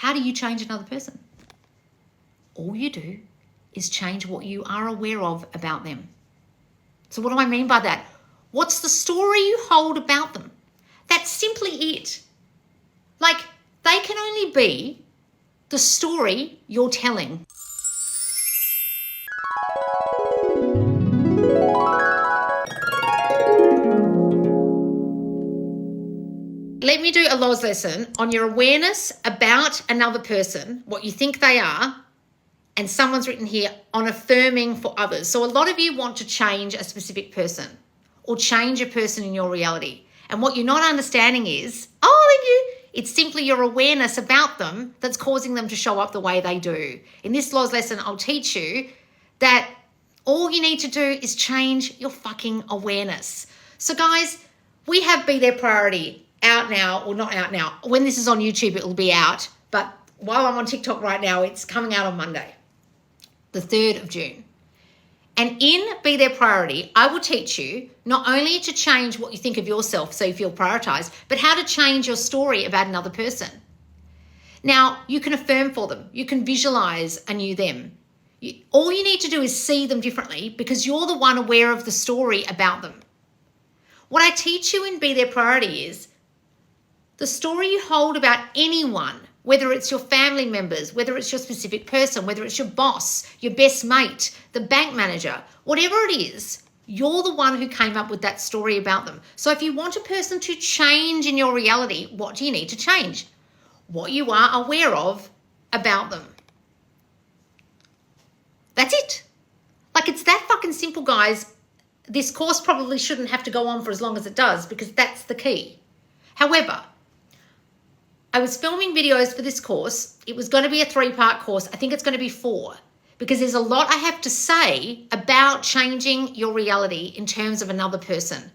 How do you change another person? All you do is change what you are aware of about them. So what do I mean by that? What's the story you hold about them? That's simply it. Like, they can only be the story you're telling. Let me do a Loz lesson on your awareness about another person, what you think they are, and someone's written here on affirming for others. So a lot of you want to change a specific person or change a person in your reality. And what you're not understanding is, it's simply your awareness about them that's causing them to show up the way they do. In this Loz lesson, I'll teach you that all you need to do is change your fucking awareness. So guys, we have Be Their Priority out now, or not out now. When this is on YouTube, it will be out. But while I'm on TikTok right now, it's coming out on Monday, the 3rd of June. And in Be Their Priority, I will teach you not only to change what you think of yourself so you feel prioritized, but how to change your story about another person. Now, you can affirm for them. You can visualize a new them. All you need to do is see them differently because you're the one aware of the story about them. What I teach you in Be Their Priority is the story you hold about anyone, whether it's your family members, whether it's your specific person, whether it's your boss, your best mate, the bank manager, whatever it is, you're the one who came up with that story about them. So if you want a person to change in your reality, what do you need to change? What you are aware of about them. That's it. Like, it's that fucking simple, guys. This course probably shouldn't have to go on for as long as it does because that's the key. However, I was filming videos for this course. It was going to be a 3-part course. I think it's going to be 4 because there's a lot I have to say about changing your reality in terms of another person.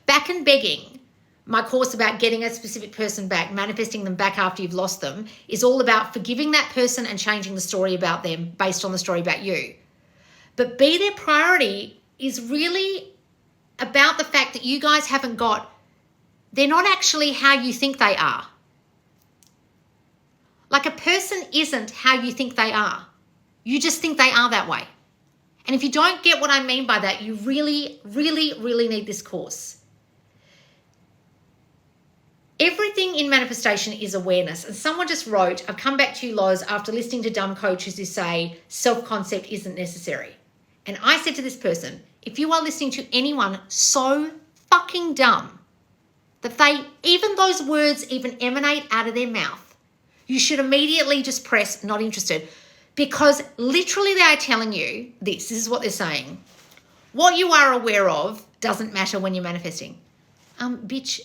Back and Begging, my course about getting a specific person back, manifesting them back after you've lost them, is all about forgiving that person and changing the story about them based on the story about you. But Be Their Priority is really about the fact that you guys haven't got, they're not actually how you think they are. Like, a person isn't how you think they are. You just think they are that way. And if you don't get what I mean by that, you really, really, really need this course. Everything in manifestation is awareness. And someone just wrote, I've come back to you, Loz, after listening to dumb coaches who say self-concept isn't necessary. And I said to this person, if you are listening to anyone so fucking dumb that even those words even emanate out of their mouth, you should immediately just press not interested, because literally they are telling you this is what they're saying. What you are aware of doesn't matter when you're manifesting. Bitch,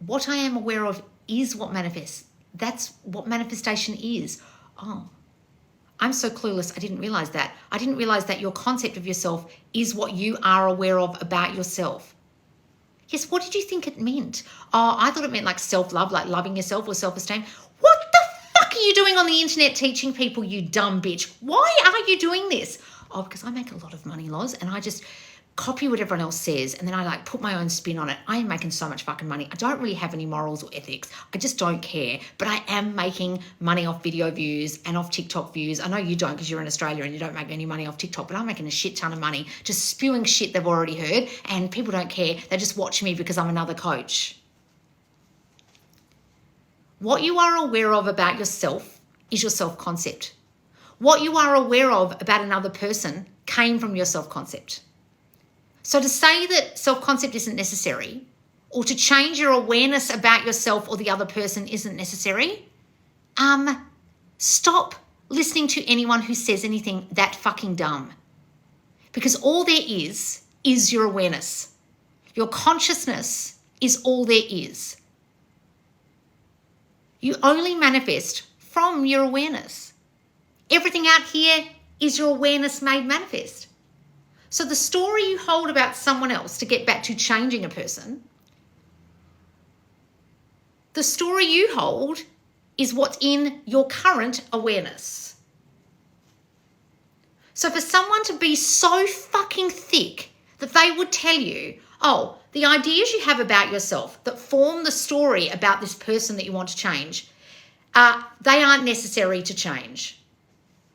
what I am aware of is what manifests. That's what manifestation is. Oh, I'm so clueless. I didn't realize that. I didn't realize that your concept of yourself is what you are aware of about yourself. Yes, what did you think it meant? Oh, I thought it meant like self-love, like loving yourself or self-esteem. What the fuck are you doing on the internet teaching people, you dumb bitch? Why are you doing this? Oh, because I make a lot of money, Loz, and I just copy what everyone else says, and then I like put my own spin on it. I am making so much fucking money. I don't really have any morals or ethics. I just don't care, but I am making money off video views and off TikTok views. I know you don't because you're in Australia and you don't make any money off TikTok, but I'm making a shit ton of money just spewing shit they've already heard, and people don't care. They just watch me because I'm another coach. What you are aware of about yourself is your self-concept. What you are aware of about another person came from your self-concept. So to say that self-concept isn't necessary, or to change your awareness about yourself or the other person isn't necessary, stop listening to anyone who says anything that fucking dumb. Because all there is your awareness. Your consciousness is all there is. You only manifest from your awareness. Everything out here is your awareness made manifest. So the story you hold about someone else, to get back to changing a person, the story you hold is what's in your current awareness. So for someone to be so fucking thick that they would tell you, oh, the ideas you have about yourself that form the story about this person that you want to change they aren't necessary to change.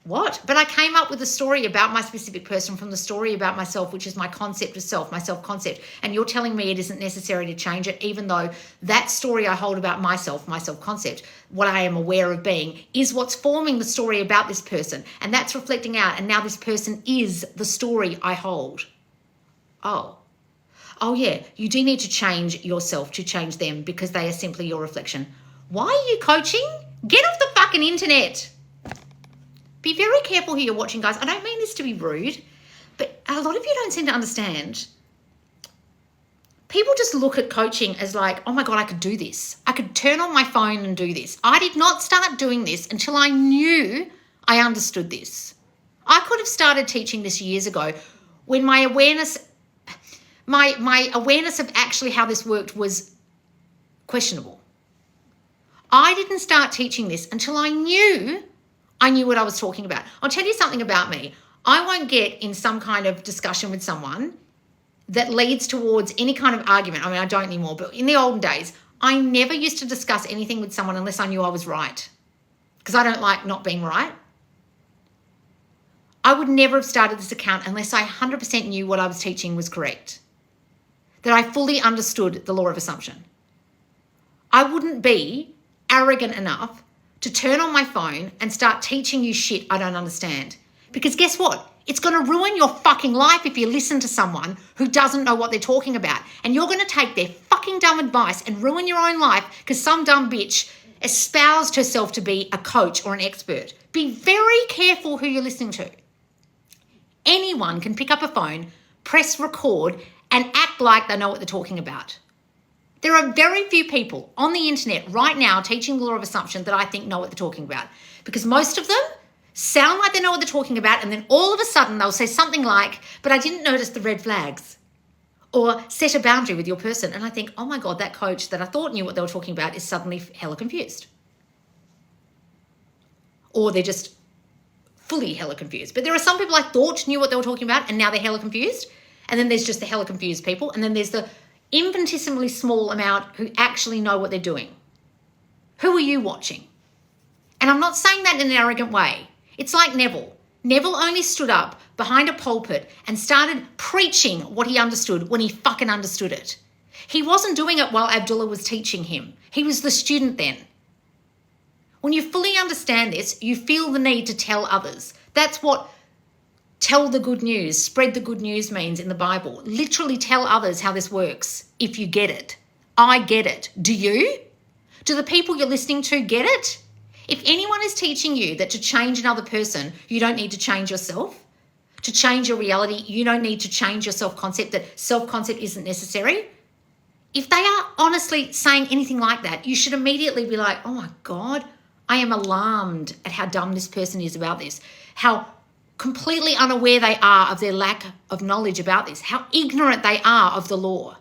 What? But I came up with a story about my specific person from the story about myself, which is my concept of self, my self-concept. And you're telling me it isn't necessary to change it, even though that story I hold about myself, my self-concept, what I am aware of being, is what's forming the story about this person. And that's reflecting out. And now this person is the story I hold. Oh yeah, you do need to change yourself to change them because they are simply your reflection. Why are you coaching? Get off the fucking internet. Be very careful who you're watching, guys. I don't mean this to be rude, but a lot of you don't seem to understand. People just look at coaching as like, oh my God, I could do this. I could turn on my phone and do this. I did not start doing this until I knew I understood this. I could have started teaching this years ago when my awareness of actually how this worked was questionable. I didn't start teaching this until I knew what I was talking about. I'll tell you something about me. I won't get in some kind of discussion with someone that leads towards any kind of argument. I mean, I don't anymore, but in the olden days, I never used to discuss anything with someone unless I knew I was right, because I don't like not being right. I would never have started this account unless I 100% knew what I was teaching was correct, that I fully understood the law of assumption. I wouldn't be arrogant enough to turn on my phone and start teaching you shit I don't understand. Because guess what? It's going to ruin your fucking life if you listen to someone who doesn't know what they're talking about. And you're going to take their fucking dumb advice and ruin your own life because some dumb bitch espoused herself to be a coach or an expert. Be very careful who you're listening to. Anyone can pick up a phone, press record, and act like they know what they're talking about. There are very few people on the internet right now teaching the law of assumption that I think know what they're talking about, because most of them sound like they know what they're talking about, and then all of a sudden they'll say something like, but I didn't notice the red flags, or set a boundary with your person. And I think, oh my God, that coach that I thought knew what they were talking about is suddenly hella confused. Or they're just fully hella confused. But there are some people I thought knew what they were talking about and now they're hella confused. And then there's just the hella confused people. And then there's the infinitesimally small amount who actually know what they're doing. Who are you watching? And I'm not saying that in an arrogant way. It's like Neville. Neville only stood up behind a pulpit and started preaching what he understood when he fucking understood it. He wasn't doing it while Abdullah was teaching him. He was the student then. When you fully understand this, you feel the need to tell others. That's what tell the good news, spread the good news means in the Bible. Literally tell others how this works if you get it. I get it. Do you? Do the people you're listening to get it? If anyone is teaching you that to change another person, you don't need to change yourself, to change your reality, you don't need to change your self-concept, that self-concept isn't necessary, if they are honestly saying anything like that, you should immediately be like, oh my God, I am alarmed at how dumb this person is about this, how completely unaware they are of their lack of knowledge about this, how ignorant they are of the law.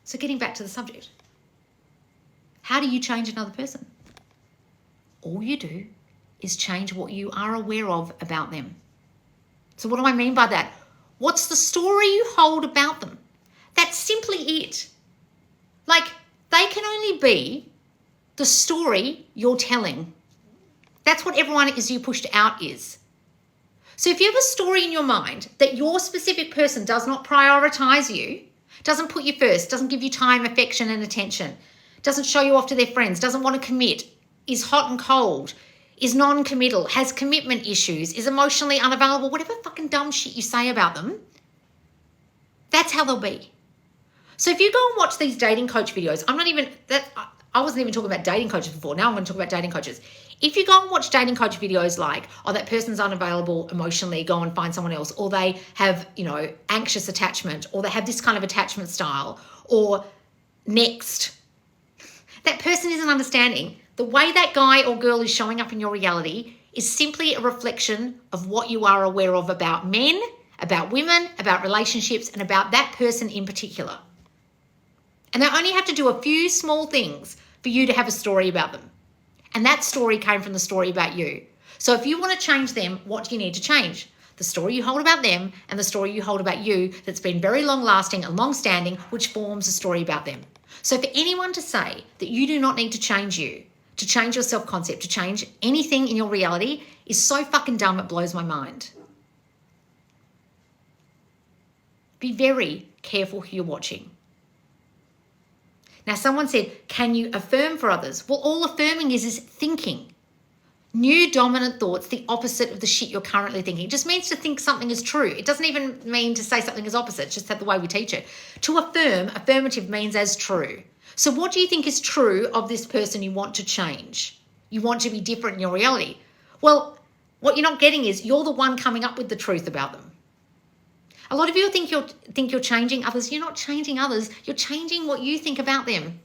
So getting back to the subject, how do you change another person? All you do is change what you are aware of about them. So what do I mean by that? What's the story you hold about them? That's simply it. Like, they can only be the story you're telling. That's what everyone is you pushed out is. So if you have a story in your mind that your specific person does not prioritize you, doesn't put you first, doesn't give you time, affection, and attention, doesn't show you off to their friends, doesn't want to commit, is hot and cold, is non-committal, has commitment issues, is emotionally unavailable, whatever fucking dumb shit you say about them, that's how they'll be. So if you go and watch these dating coach videos, I wasn't even talking about dating coaches before. Now I'm going to talk about dating coaches. If you go and watch dating coach videos like, oh, that person's unavailable emotionally, go and find someone else, or they have, anxious attachment, or they have this kind of attachment style, or next, that person isn't understanding. The way that guy or girl is showing up in your reality is simply a reflection of what you are aware of about men, about women, about relationships, and about that person in particular. And they only have to do a few small things for you to have a story about them. And that story came from the story about you. So if you want to change them, what do you need to change? The story you hold about them and the story you hold about you that's been very long-lasting and long-standing, which forms a story about them. So for anyone to say that you do not need to change you to change your self-concept, to change anything in your reality is so fucking dumb it blows my mind. Be very careful who you're watching. Now, someone said, can you affirm for others? Well, all affirming is thinking. New dominant thoughts, the opposite of the shit you're currently thinking. It just means to think something is true. It doesn't even mean to say something is opposite. It's just the way we teach it. To affirm, affirmative means as true. So what do you think is true of this person you want to change? You want to be different in your reality. Well, what you're not getting is you're the one coming up with the truth about them. A lot of you think you're changing others. You're not changing others. You're changing what you think about them.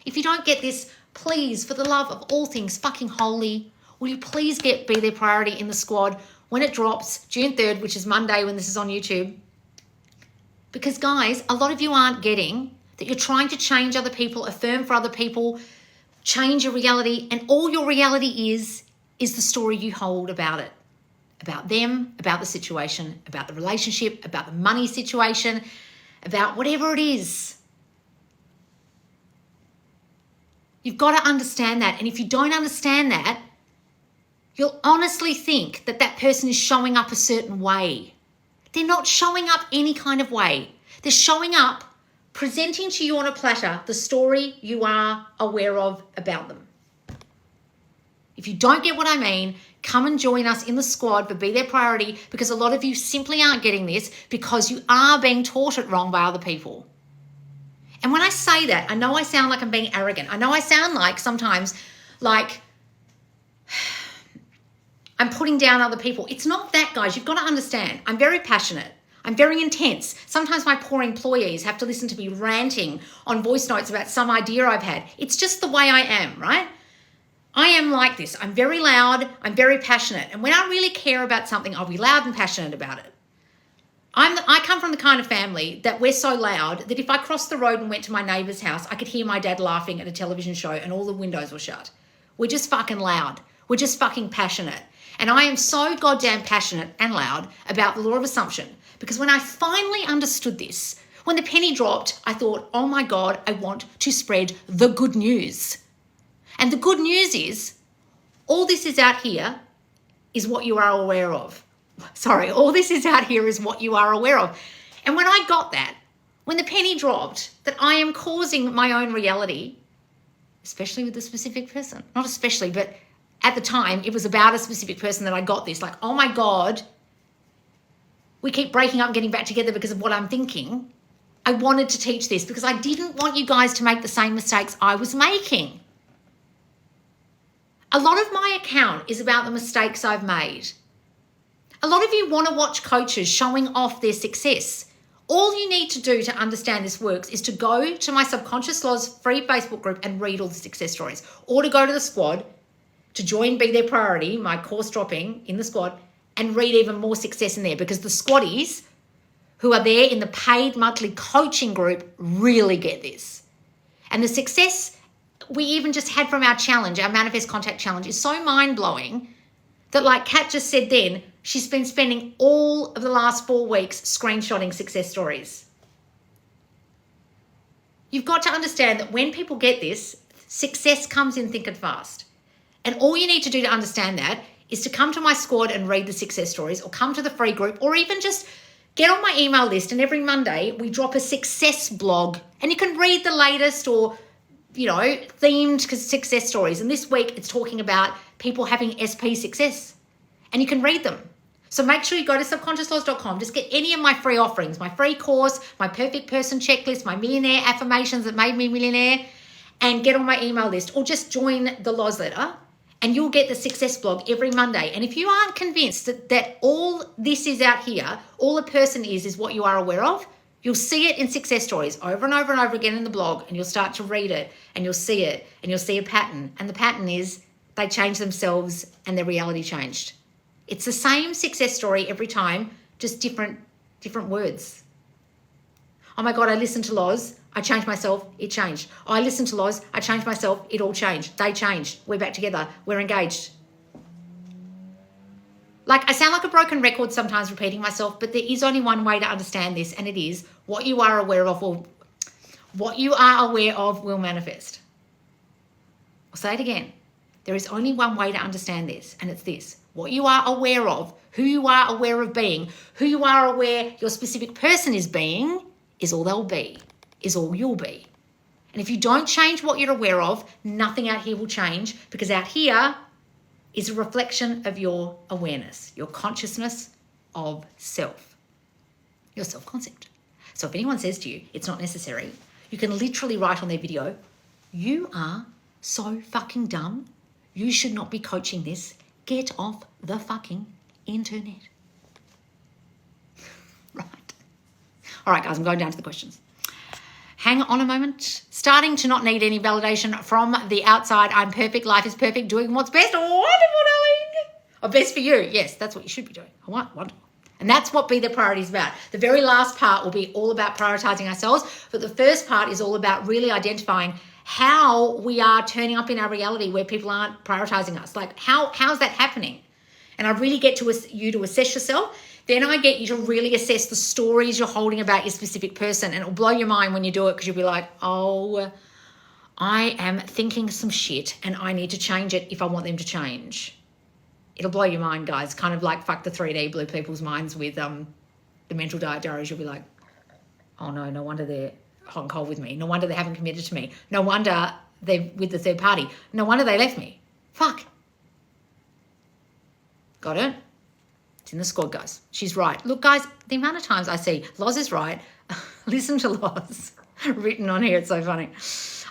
If you don't get this, please, for the love of all things fucking holy, will you please be their priority in the squad when it drops June 3rd, which is Monday when this is on YouTube. Because guys, a lot of you aren't getting that you're trying to change other people, affirm for other people, change your reality, and all your reality is the story you hold about it. About them, about the situation, about the relationship, about the money situation, about whatever it is. You've got to understand that. And if you don't understand that, you'll honestly think that that person is showing up a certain way. They're not showing up any kind of way. They're showing up, presenting to you on a platter the story you are aware of about them. If you don't get what I mean, come and join us in the squad for Be Their Priority, because a lot of you simply aren't getting this because you are being taught it wrong by other people. And when I say that, I know I sound like I'm being arrogant. I know I sound like sometimes like I'm putting down other people. It's not that, guys. You've got to understand. I'm very passionate. I'm very intense. Sometimes my poor employees have to listen to me ranting on voice notes about some idea I've had. It's just the way I am, right? I am like this. I'm very loud. I'm very passionate. And when I really care about something, I'll be loud and passionate about it. I come from the kind of family that we're so loud that if I crossed the road and went to my neighbour's house, I could hear my dad laughing at a television show and all the windows were shut. We're just fucking loud. We're just fucking passionate. And I am so goddamn passionate and loud about the law of assumption, because when I finally understood this, when the penny dropped, I thought, oh my God, I want to spread the good news. And the good news is, all this is out here is what you are aware of. Sorry, all this is out here is what you are aware of. And when I got that, when the penny dropped, that I am causing my own reality, especially with a specific person, not especially, but at the time, it was about a specific person that I got this, like, oh my God, we keep breaking up and getting back together because of what I'm thinking. I wanted to teach this because I didn't want you guys to make the same mistakes I was making. A lot of my account is about the mistakes I've made. A lot of you want to watch coaches showing off their success. All you need to do to understand this works is to go to my Subconscious Loz free Facebook group and read all the success stories, or to go to the squad, to join Be Their Priority, my course dropping in the squad, and read even more success in there, because the squaddies who are there in the paid monthly coaching group really get this. And the success we even just had from our challenge, our Manifest Contact Challenge, is so mind-blowing that, like Kat just said then, she's been spending all of the last 4 weeks screenshotting success stories. You've got to understand that when people get this, success comes in thick and fast. And all you need to do to understand that is to come to my squad and read the success stories, or come to the free group, or even just get on my email list. And every Monday we drop a success blog, and you can read the latest or, themed success stories. And this week it's talking about people having SP success, and you can read them. So make sure you go to subconsciousloz.com. Just get any of my free offerings, my free course, my perfect person checklist, my millionaire affirmations that made me millionaire, and get on my email list, or just join the Loz letter, and you'll get the success blog every Monday. And if you aren't convinced that all this is out here, all a person is what you are aware of, you'll see it in success stories over and over and over again in the blog, and you'll start to read it, and you'll see it, and you'll see a pattern. And the pattern is they changed themselves and their reality changed. It's the same success story every time, just different words. Oh my God, I listened to Loz, I changed myself, it changed. Oh, I listened to Loz, I changed myself, it all changed. They changed. We're back together. We're engaged. Like, I sound like a broken record sometimes repeating myself, but there is only one way to understand this, and it is what you are aware of will manifest. I'll say it again. There is only one way to understand this, and it's this. What you are aware of, who you are aware of being, who you are aware your specific person is being, is all they'll be, is all you'll be. And if you don't change what you're aware of, nothing out here will change, because out here is a reflection of your awareness, your consciousness of self, your self-concept. So if anyone says to you, it's not necessary, you can literally write on their video, you are so fucking dumb. You should not be coaching this. Get off the fucking internet. Right. All right, guys, I'm going down to the questions. Hang on a moment. Starting to not need any validation from the outside. I'm perfect. Life is perfect. Doing what's best. Oh, wonderful, darling. Or best for you. Yes, that's what you should be doing. Wonderful. And that's what Be the Priority is about. The very last part will be all about prioritizing ourselves. But the first part is all about really identifying how we are turning up in our reality where people aren't prioritizing us. Like, how's that happening? And I really get you to assess yourself. Then I get you to really assess the stories you're holding about your specific person. And it'll blow your mind when you do it, because you'll be like, oh, I am thinking some shit and I need to change it if I want them to change. It'll blow your mind, guys. Kind of like fuck the 3D blew people's minds with the mental diet diaries. You'll be like, oh no wonder they're hot and cold with me. No wonder they haven't committed to me. No wonder they're with the third party. No wonder they left me. Fuck. Got it? It's in the squad, guys. She's right. Look, guys, the amount of times I see Loz is right. Listen to Loz. Written on here. It's so funny.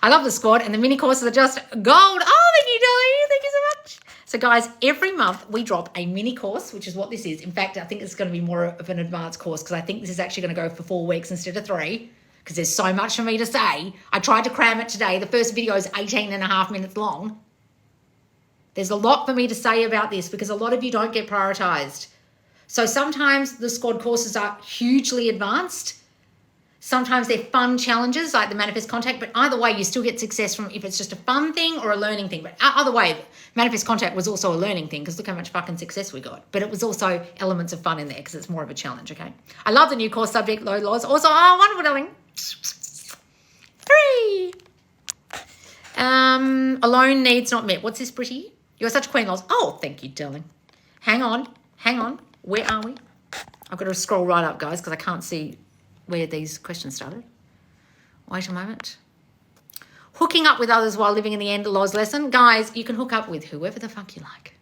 I love the squad, and the mini courses are just gold. Oh, thank you, darling. Thank you so much. So, guys, every month we drop a mini course, which is what this is. In fact, I think it's going to be more of an advanced course, because I think this is actually going to go for 4 weeks instead of 3, because there's so much for me to say. I tried to cram it today. The first video is 18.5 minutes long. There's a lot for me to say about this, because a lot of you don't get prioritized. So sometimes the squad courses are hugely advanced. Sometimes they're fun challenges like the Manifest Contact, but either way, you still get success from if it's just a fun thing or a learning thing. But either way, Manifest Contact was also a learning thing, because look how much fucking success we got. But it was also elements of fun in there, because it's more of a challenge, okay? I love the new course subject, Loz. Also, oh, wonderful, darling. 3. Alone needs not met. What's this, Britty? You're such a queen, Loz. Oh, thank you, darling. Hang on. Where are we? I've got to scroll right up, guys, because I can't see where these questions started. Wait a moment. Hooking up with others while living in the end, Loz Lesson. Guys, you can hook up with whoever the fuck you like.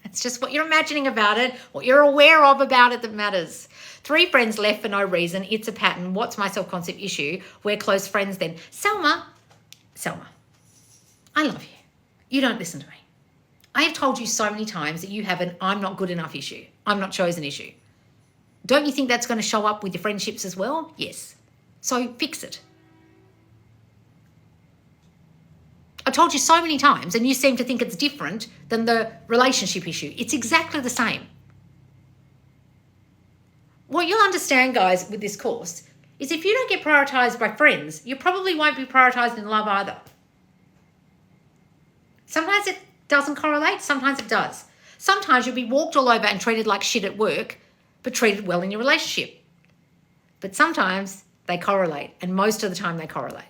It's just what you're imagining about it, what you're aware of about it that matters. 3 friends left for no reason. It's a pattern. What's my self-concept issue? We're close friends then. Selma, I love you. You don't listen to me. I have told you so many times that you have an I'm not good enough issue. I'm not chosen issue. Don't you think that's going to show up with your friendships as well? Yes. So fix it. I told you so many times, and you seem to think it's different than the relationship issue. It's exactly the same. What you'll understand, guys, with this course is if you don't get prioritized by friends, you probably won't be prioritized in love either. Sometimes it doesn't correlate, sometimes it does. Sometimes you'll be walked all over and treated like shit at work, but treated well in your relationship. But sometimes they correlate, and most of the time they correlate.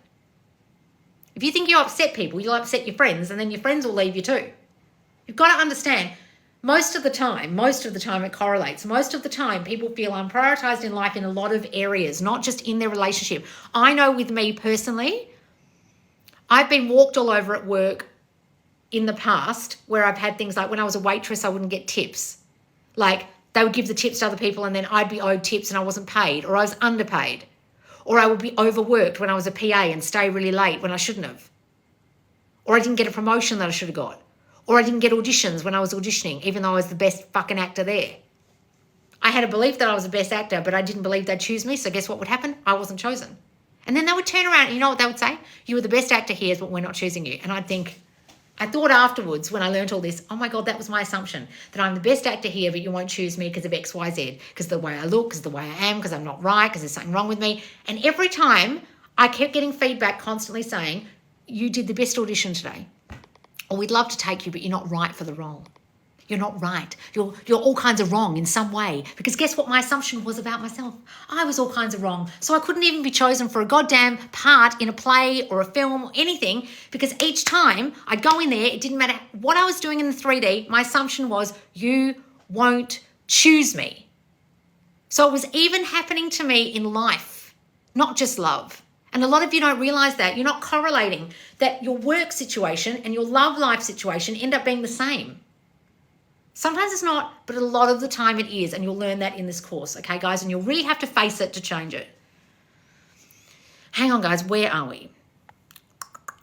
If you think you upset people, you'll upset your friends, and then your friends will leave you too. You've got to understand, most of the time it correlates. Most of the time people feel unprioritized in life in a lot of areas, not just in their relationship. I know with me personally, I've been walked all over at work in the past where I've had things like when I was a waitress, I wouldn't get tips. Like they would give the tips to other people and then I'd be owed tips and I wasn't paid, or I was underpaid. Or I would be overworked when I was a PA and stay really late when I shouldn't have. Or I didn't get a promotion that I should have got. Or I didn't get auditions when I was auditioning, even though I was the best fucking actor there. I had a belief that I was the best actor, but I didn't believe they'd choose me. So guess what would happen? I wasn't chosen. And then they would turn around and you know what they would say? You were the best actor here, but we're not choosing you. And I thought afterwards when I learned all this, oh my God, that was my assumption, that I'm the best actor here, but you won't choose me because of X, Y, Z, because of the way I look, because of the way I am, because I'm not right, because there's something wrong with me. And every time I kept getting feedback constantly saying, you did the best audition today, or we'd love to take you, but you're not right for the role. You're not right. You're all kinds of wrong in some way. Because guess what my assumption was about myself? I was all kinds of wrong. So I couldn't even be chosen for a goddamn part in a play or a film or anything, because each time I'd go in there, it didn't matter what I was doing in the 3D, my assumption was, you won't choose me. So it was even happening to me in life, not just love. And a lot of you don't realize that. You're not correlating that your work situation and your love life situation end up being the same. Sometimes it's not, but a lot of the time it is, and you'll learn that in this course, okay, guys? And you'll really have to face it to change it. Hang on, guys, where are we?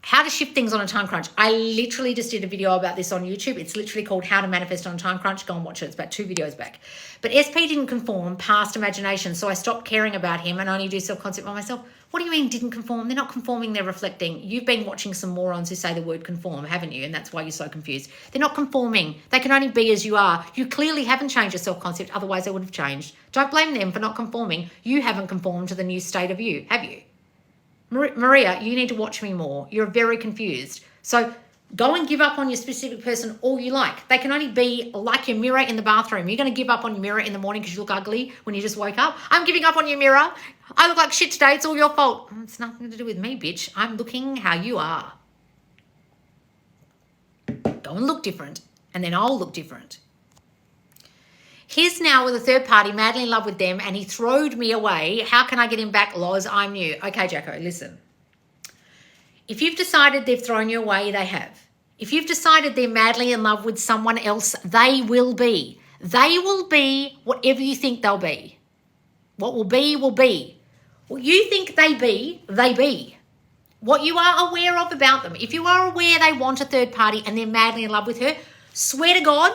How to shift things on a time crunch. I literally just did a video about this on YouTube. It's literally called How to Manifest on a Time Crunch. Go and watch it. It's about 2 videos back. But SP didn't conform past imagination, so I stopped caring about him and only do self-concept by myself. What do you mean didn't conform? They're not conforming, they're reflecting. You've been watching some morons who say the word conform, haven't you? And that's why you're so confused. They're not conforming. They can only be as you are. You clearly haven't changed your self-concept, otherwise they would have changed. Don't blame them for not conforming. You haven't conformed to the new state of you, have you? Maria, you need to watch me more. You're very confused. So go and give up on your specific person all you like. They can only be like your mirror in the bathroom. You're going to give up on your mirror in the morning because you look ugly when you just woke up. I'm giving up on your mirror. I look like shit today. It's all your fault. It's nothing to do with me, bitch. I'm looking how you are. Go and look different, and then I'll look different. He's now with a third party, madly in love with them, and he throwed me away. How can I get him back, Loz? I'm new. Okay, Jacko, listen. If you've decided they've thrown you away, they have. If you've decided they're madly in love with someone else, they will be. They will be whatever you think they'll be. What will be, will be. What you think they be. What you are aware of about them. If you are aware they want a third party and they're madly in love with her, swear to God,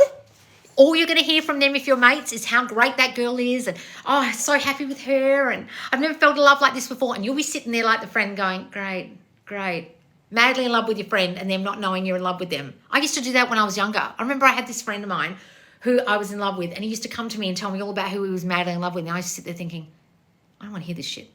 all you're going to hear from them if you're mates is how great that girl is, and oh, I'm so happy with her, and I've never felt a love like this before. And you'll be sitting there like the friend going, great, great. Madly in love with your friend and them not knowing you're in love with them. I used to do that when I was younger. I remember I had this friend of mine who I was in love with, and he used to come to me and tell me all about who he was madly in love with. And I used to sit there thinking, I don't want to hear this shit.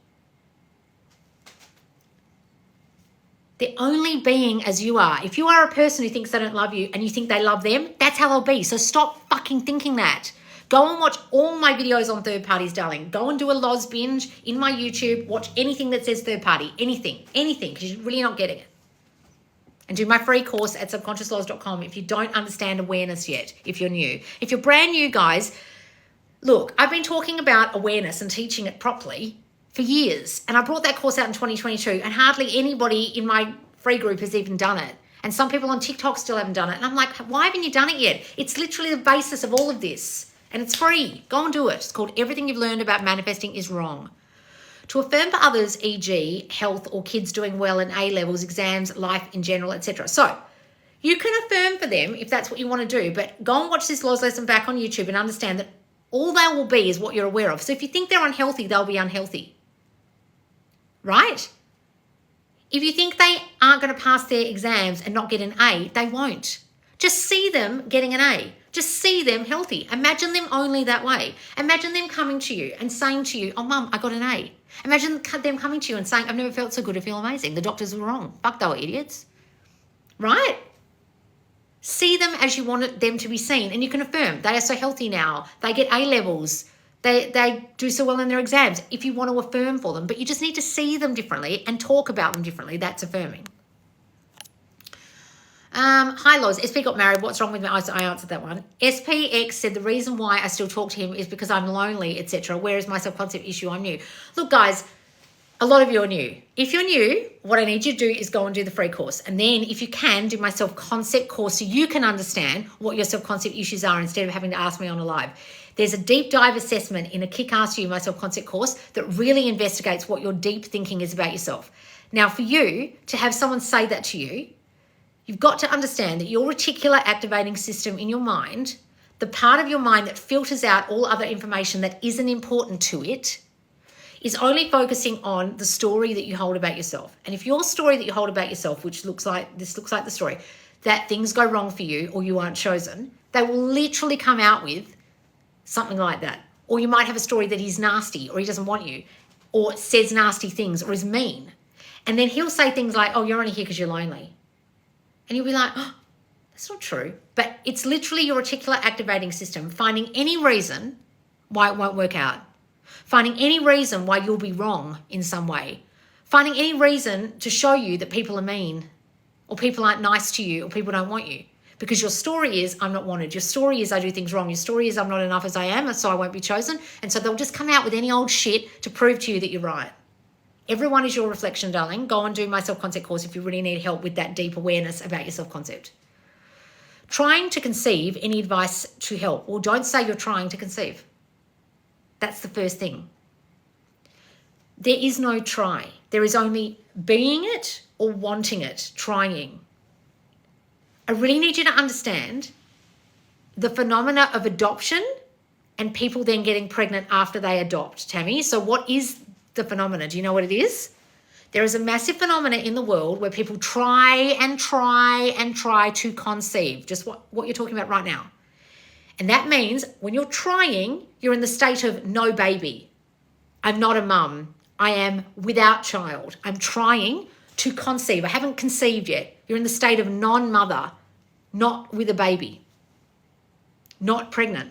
They're only being as you are. If you are a person who thinks they don't love you and you think they love them, that's how they'll be. So stop fucking thinking that. Go and watch all my videos on third parties, darling. Go and do a Loz binge in my YouTube. Watch anything that says third party. Anything, because you're really not getting it. And do my free course at subconsciousloz.com if you don't understand awareness yet, if you're new. If you're brand new, guys, look, I've been talking about awareness and teaching it properly for years. And I brought that course out in 2022, and hardly anybody in my free group has even done it. And some people on TikTok still haven't done it. And I'm like, why haven't you done it yet? It's literally the basis of all of this. And it's free. Go and do it. It's called Everything You've Learned About Manifesting is Wrong. To affirm for others, e.g. health or kids doing well in A-levels, exams, life in general, etc. So you can affirm for them if that's what you want to do. But go and watch this Loz lesson back on YouTube and understand that all they will be is what you're aware of. So if you think they're unhealthy, they'll be unhealthy. Right? If you think they aren't going to pass their exams and not get an A, they won't. Just see them getting an A. Just see them healthy. Imagine them only that way. Imagine them coming to you and saying to you, oh, Mum, I got an A. Imagine them coming to you and saying, I've never felt so good. I feel amazing. The doctors were wrong. Fuck, they were idiots. Right? See them as you want them to be seen. And you can affirm, they are so healthy now. They get A-levels. They do so well in their exams if you want to affirm for them. But you just need to see them differently and talk about them differently. That's affirming. Hi, Loz. SP got married. What's wrong with me? I answered that one. SPX said the reason why I still talk to him is because I'm lonely, etc. Where is my self-concept issue? I'm new. Look, guys, a lot of you are new. If you're new, what I need you to do is go and do the free course. And then if you can, do my self-concept course so you can understand what your self-concept issues are instead of having to ask me on a live. There's a deep dive assessment in a Kick-Ass You, my self-concept course, that really investigates what your deep thinking is about yourself. Now, for you to have someone say that to you, you've got to understand that your reticular activating system in your mind, the part of your mind that filters out all other information that isn't important to it, is only focusing on the story that you hold about yourself. And if your story that you hold about yourself, which looks like the story, that things go wrong for you or you aren't chosen, they will literally come out with something like that. Or you might have a story that he's nasty or he doesn't want you or says nasty things or is mean. And then he'll say things like, oh, you're only here because you're lonely. And you'll be like, oh, that's not true. But it's literally your reticular activating system finding any reason why it won't work out, finding any reason why you'll be wrong in some way, finding any reason to show you that people are mean or people aren't nice to you or people don't want you. Because your story is, I'm not wanted. Your story is, I do things wrong. Your story is, I'm not enough as I am, and so I won't be chosen. And so they'll just come out with any old shit to prove to you that you're right. Everyone is your reflection, darling. Go and do my self-concept course if you really need help with that deep awareness about your self-concept. Trying to conceive, any advice to help? Well, don't say you're trying to conceive. That's the first thing. There is no try. There is only being it or wanting it, trying. I really need you to understand the phenomena of adoption and people then getting pregnant after they adopt, Tammy. So what is the phenomena? Do you know what it is? There is a massive phenomena in the world where people try and try and try to conceive, just what you're talking about right now. And that means when you're trying, you're in the state of no baby. I'm not a mum. I am without child. I'm trying to conceive. I haven't conceived yet. You're in the state of non-mother, not with a baby, not pregnant.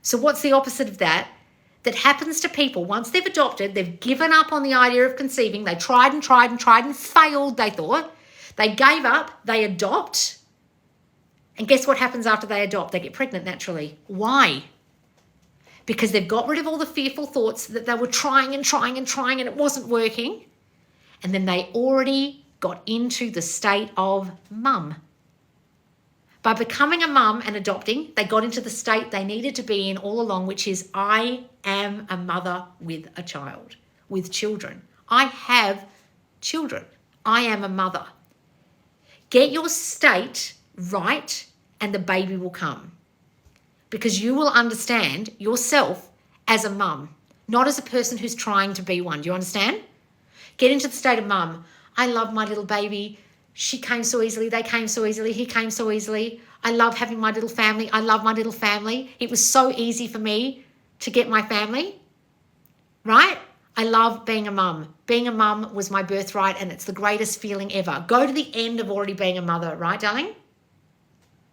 So what's the opposite of that? That happens to people once they've adopted, they've given up on the idea of conceiving. They tried and tried and tried and failed, they thought. They gave up, they adopt. And guess what happens after they adopt? They get pregnant naturally. Why? Because they've got rid of all the fearful thoughts that they were trying and trying and trying and it wasn't working. And then they already got into the state of mum. By becoming a mum and adopting, they got into the state they needed to be in all along, which is I am a mother with a child, with children. I have children. I am a mother. Get your state right and the baby will come. Because you will understand yourself as a mum, not as a person who's trying to be one. Do you understand? Get into the state of mum. I love my little baby. She came so easily. They came so easily. He came so easily. I love having my little family. I love my little family. It was so easy for me to get my family, right? I love being a mum. Being a mum was my birthright and it's the greatest feeling ever. Go to the end of already being a mother, right, darling?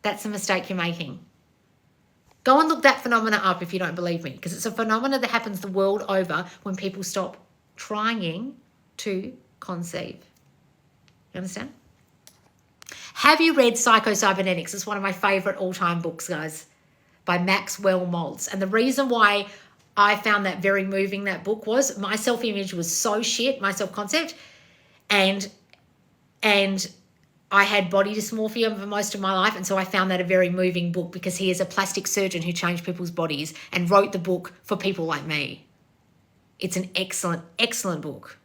That's the mistake you're making. Go and look that phenomena up if you don't believe me, because it's a phenomena that happens the world over when people stop trying to conceive. You understand? Have you read Psycho-Cybernetics? It's one of my favorite all-time books, guys, by Maxwell Maltz. And the reason why I found that very moving, that book, was my self-image was so shit, my self-concept, and I had body dysmorphia for most of my life, and so I found that a very moving book because he is a plastic surgeon who changed people's bodies and wrote the book for people like me. It's an excellent, excellent book.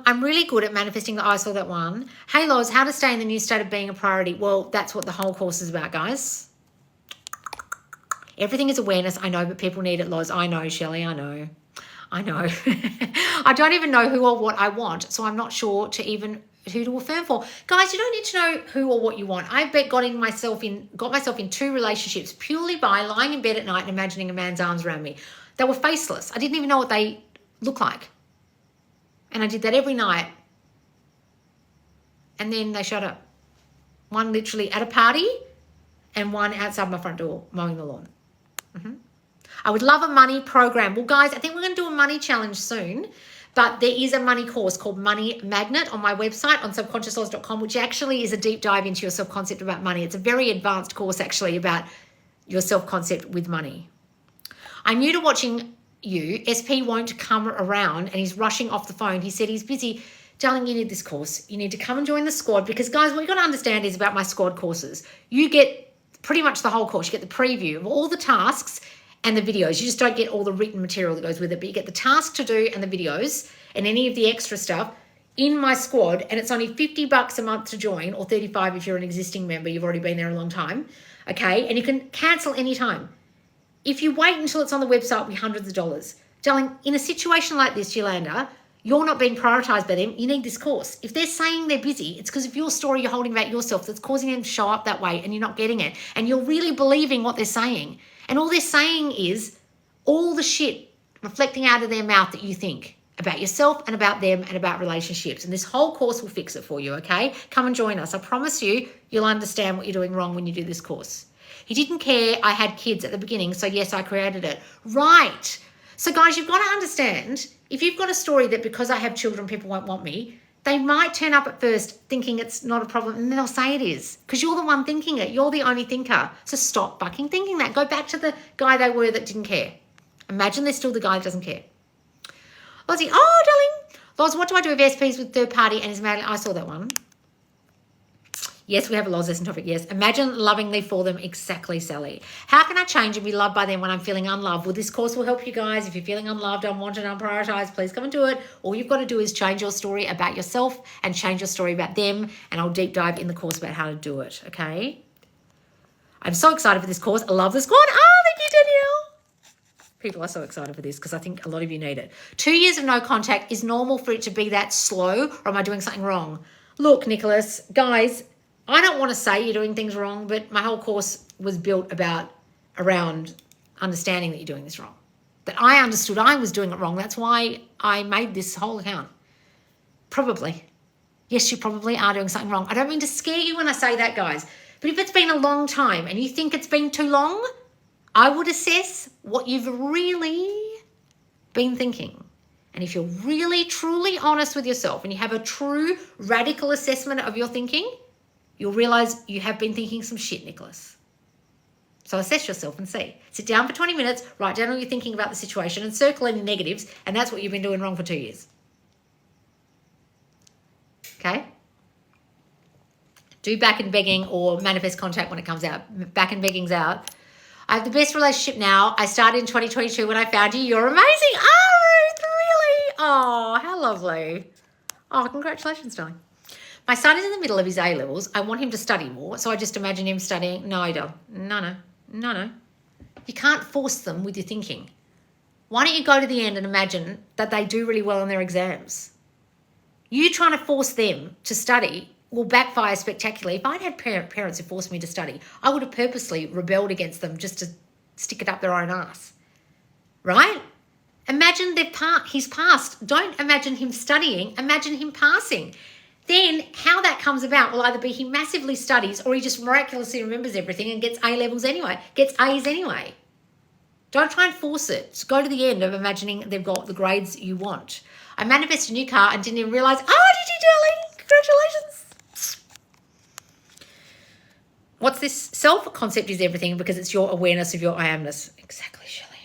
I'm really good at manifesting. I saw that one. Hey, Loz, how to stay in the new state of being a priority? Well, that's what the whole course is about, guys. Everything is awareness. I know, but people need it, Loz. I know, Shelley. I know. I don't even know who or what I want, so I'm not sure who to affirm for. Guys, you don't need to know who or what you want. I got myself in 2 relationships purely by lying in bed at night and imagining a man's arms around me. They were faceless. I didn't even know what they looked like. And I did that every night. And then they showed up. One literally at a party and one outside my front door mowing the lawn. I would love a money program. Well, guys, I think we're going to do a money challenge soon. But there is a money course called Money Magnet on my website on subconsciousloz.com, which actually is a deep dive into your self-concept about money. It's a very advanced course actually about your self-concept with money. I'm new to watching you. SP won't come around and he's rushing off the phone. He said he's busy. Darling, you need this course. You need to come and join the squad because, guys, what you've got to understand is about my squad courses. You get pretty much the whole course. You get the preview of all the tasks and the videos. You just don't get all the written material that goes with it, but you get the task to do and the videos and any of the extra stuff in my squad, and it's only $50 a month to join, or $35 if you're an existing member. You've already been there a long time, okay? And you can cancel anytime. If you wait until it's on the website, it'll be hundreds of dollars. Darling, in a situation like this, Yolanda, you're not being prioritized by them. You need this course. If they're saying they're busy, it's because of your story you're holding about yourself that's causing them to show up that way and you're not getting it. And you're really believing what they're saying. And all they're saying is all the shit reflecting out of their mouth that you think. about yourself and about them and about relationships. And this whole course will fix it for you, okay? Come and join us. I promise you, you'll understand what you're doing wrong when you do this course. He didn't care I had kids at the beginning, so yes, I created it. Right. So guys, you've got to understand, if you've got a story that because I have children, people won't want me, they might turn up at first thinking it's not a problem, and then they'll say it is because you're the one thinking it. You're the only thinker. So stop fucking thinking that. Go back to the guy they were that didn't care. Imagine they're still the guy that doesn't care. Lozzie, oh, darling. Loz, what do I do with SPs with third party and is married? I saw that one. Yes, we have a Loz lesson topic. Yes. Imagine lovingly for them. Exactly, Sally. How can I change and be loved by them when I'm feeling unloved? Well, this course will help you guys. If you're feeling unloved, unwanted, unprioritized, please come and do it. All you've got to do is change your story about yourself and change your story about them. And I'll deep dive in the course about how to do it. Okay. I'm so excited for this course. I love this course. Oh, thank you, Danielle. People are so excited for this because I think a lot of you need it. 2 years of no contact is normal for it to be that slow, or am I doing something wrong? Look, Nicholas, guys, I don't want to say you're doing things wrong, but my whole course was built around understanding that you're doing this wrong. That I understood I was doing it wrong. That's why I made this whole account. Probably. Yes, you probably are doing something wrong. I don't mean to scare you when I say that, guys. But if it's been a long time and you think it's been too long, I would assess what you've really been thinking. And if you're really, truly honest with yourself and you have a true, radical assessment of your thinking, you'll realize you have been thinking some shit, Nicholas. So assess yourself and see. Sit down for 20 minutes, write down all you're thinking about the situation and circle any negatives, and that's what you've been doing wrong for 2 years. Okay? Do back and begging or manifest contact when it comes out. Back and begging's out. I have the best relationship now. I started in 2022 when I found you. You're amazing. Oh, Ruth, really? Oh, how lovely. Oh, congratulations, darling. My son is in the middle of his A-levels. I want him to study more, so I just imagine him studying. No, I don't. No. You can't force them with your thinking. Why don't you go to the end and imagine that they do really well on their exams? You trying to force them to study will backfire spectacularly. If I'd had parents who forced me to study, I would have purposely rebelled against them just to stick it up their own ass. Right? Imagine he's passed. Don't imagine him studying. Imagine him passing. Then how that comes about will either be he massively studies or he just miraculously remembers everything and gets A-levels anyway, gets A's anyway. Don't try and force it. Just go to the end of imagining they've got the grades you want. I manifested a new car and didn't even realise, oh, did you, darling? Congratulations. What's this? Self-concept is everything because it's your awareness of your I amness. Exactly, Shelley.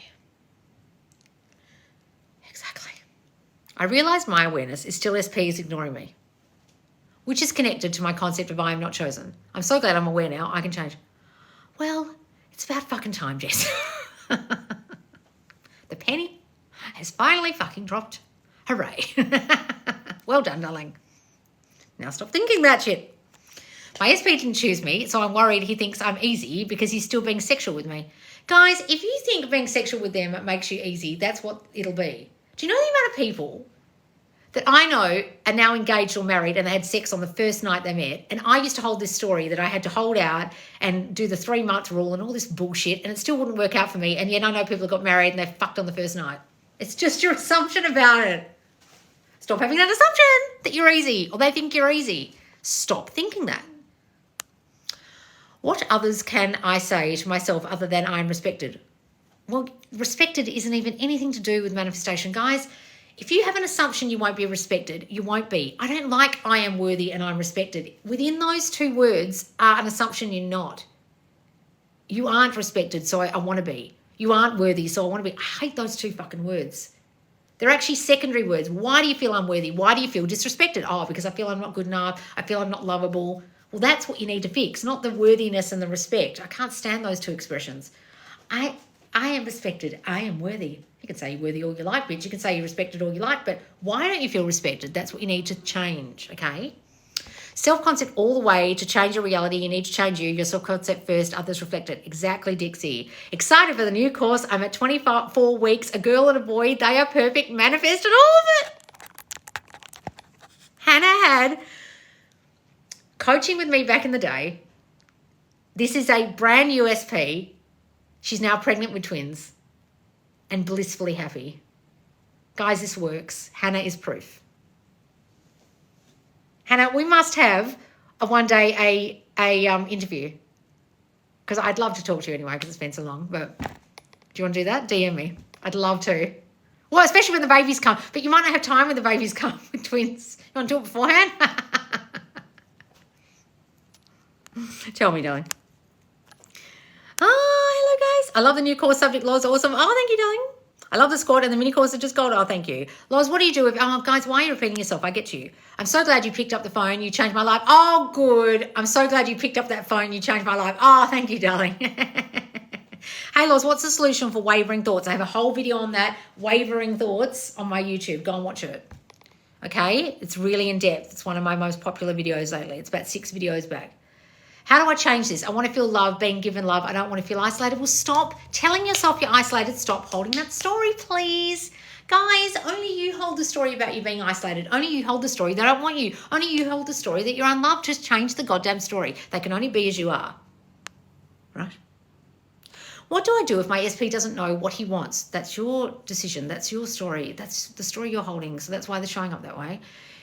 Exactly. I realise my awareness is still SP is ignoring me, which is connected to my concept of I am not chosen. I'm so glad I'm aware now. I can change. Well, it's about fucking time, Jess. The penny has finally fucking dropped. Hooray. Well done, darling. Now stop thinking that shit. My SP didn't choose me, so I'm worried he thinks I'm easy because he's still being sexual with me. Guys, if you think being sexual with them makes you easy, that's what it'll be. Do you know the amount of people that I know are now engaged or married and they had sex on the first night they met? And I used to hold this story that I had to hold out and do the 3-month rule and all this bullshit, and it still wouldn't work out for me. And yet I know people that got married and they fucked on the first night. It's just your assumption about it. Stop having that assumption that you're easy or they think you're easy. Stop thinking that. What others can I say to myself other than I'm respected? Well, respected isn't even anything to do with manifestation. Guys, if you have an assumption you won't be respected, you won't be. I don't like I am worthy and I'm respected. Within those two words are an assumption you're not. You aren't respected, so I want to be. You aren't worthy, so I want to be. I hate those two fucking words. They're actually secondary words. Why do you feel unworthy? Why do you feel disrespected? Oh, because I feel I'm not good enough. I feel I'm not lovable. Well, that's what you need to fix, not the worthiness and the respect. I can't stand those two expressions. I am respected. I am worthy. You can say you're worthy all you like, bitch. You can say you're respected all you like, but why don't you feel respected? That's what you need to change, okay? Self-concept all the way. To change your reality, you need to change you. Your self-concept first, others reflect it. Exactly, Dixie. Excited for the new course. I'm at 24 weeks. A girl and a boy. They are perfect. Manifested all of it. Hannah had coaching with me back in the day. This is a brand new SP. She's now pregnant with twins and blissfully happy. Guys, this works. Hannah is proof. Hannah, we must have a one day interview, because I'd love to talk to you anyway because it's been so long. But do you want to do that? DM me. I'd love to. Well, especially when the babies come. But you might not have time when the babies come with twins. You want to do it beforehand? Tell me, darling. Oh, hello, guys. I love the new course subject, Loz. Awesome. Oh, thank you, darling. I love the squad and the mini course that just got. Oh, thank you. Loz, what do you do if, oh, guys, why are you repeating yourself? I get you. I'm so glad you picked up the phone. You changed my life. Oh, good. I'm so glad you picked up that phone. You changed my life. Oh, thank you, darling. Hey, Loz, what's the solution for wavering thoughts? I have a whole video on that, wavering thoughts, on my YouTube. Go and watch it. Okay? It's really in depth. It's one of my most popular videos lately. It's about 6 videos back. How do I change this? I want to feel love, being given love. I don't want to feel isolated. Well, stop telling yourself you're isolated. Stop holding that story, please. Guys, only you hold the story about you being isolated. Only you hold the story that I don't want you. Only you hold the story that you're unloved. Just change the goddamn story. They can only be as you are. Right? What do I do if my SP doesn't know what he wants? That's your decision. That's your story. That's the story you're holding. So that's why they're showing up that way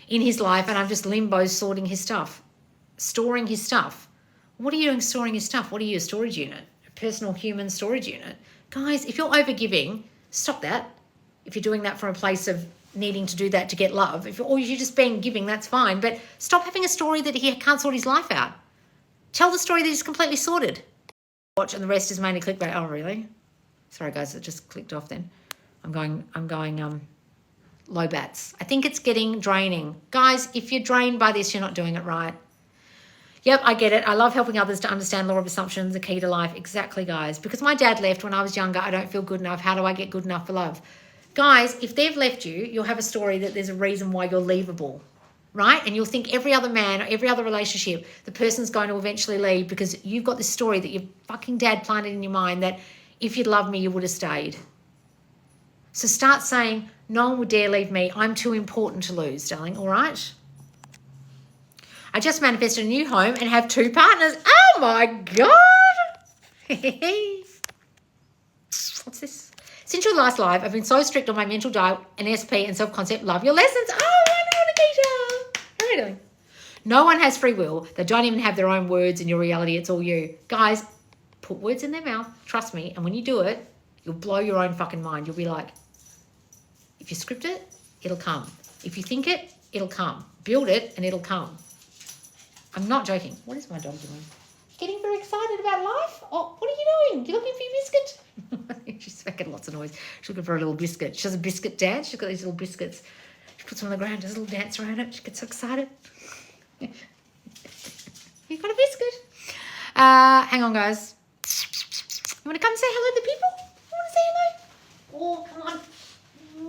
in his life. And I'm just limbo sorting his stuff, storing his stuff. What are you doing storing his stuff? What are you, a storage unit? A personal human storage unit? Guys, if you're overgiving, stop that. If you're doing that from a place of needing to do that to get love, or you're just being giving, that's fine. But stop having a story that he can't sort his life out. Tell the story that he's completely sorted. Watch, and the rest is mainly clickbait. Oh, really? Sorry, guys, it just clicked off then. I'm going low bats. I think it's getting draining. Guys, if you're drained by this, you're not doing it right. Yep, I get it. I love helping others to understand law of assumptions, the key to life. Exactly, guys. Because my dad left when I was younger, I don't feel good enough. How do I get good enough for love? Guys, if they've left you, you'll have a story that there's a reason why you're leavable, right? And you'll think every other man or every other relationship, the person's going to eventually leave because you've got this story that your fucking dad planted in your mind that if you'd loved me, you would have stayed. So start saying, no one would dare leave me. I'm too important to lose, darling, all right? I just manifested a new home and have 2 partners. Oh, my God. What's this? Since your last live, I've been so strict on my mental diet and SP and self-concept. Love your lessons. Oh, wonderful, Nikita. How are you doing? No one has free will. They don't even have their own words in your reality. It's all you. Guys, put words in their mouth. Trust me. And when you do it, you'll blow your own fucking mind. You'll be like, if you script it, it'll come. If you think it, it'll come. Build it and it'll come. I'm not joking. What is my dog doing? Getting very excited about life? Oh, what are you doing? You're looking for your biscuit? She's making lots of noise. She's looking for a little biscuit. She has a biscuit dance. She's got these little biscuits. She puts them on the ground, does a little dance around it. She gets so excited. You've got a biscuit. Hang on, guys. You want to come say hello to the people? You want to say hello? Oh, come on.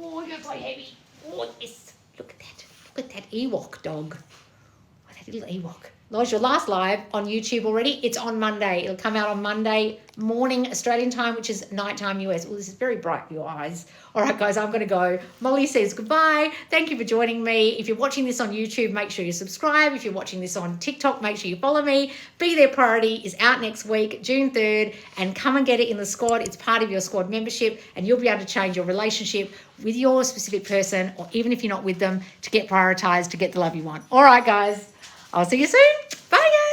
Oh, you're so heavy. Oh, yes. Look at that. Look at that Ewok dog. Oh, that little Ewok. Loz, your last live on YouTube already. It's on Monday. It'll come out on Monday morning Australian time, which is nighttime US. Oh, this is very bright for your eyes. All right, guys, I'm going to go. Molly says goodbye. Thank you for joining me. If you're watching this on YouTube, make sure you subscribe. If you're watching this on TikTok, make sure you follow me. Be There Priority is out next week, June 3rd, and come and get it in the squad. It's part of your squad membership, and you'll be able to change your relationship with your specific person, or even if you're not with them, to get prioritized, to get the love you want. All right, guys. I'll see you soon. Bye, guys.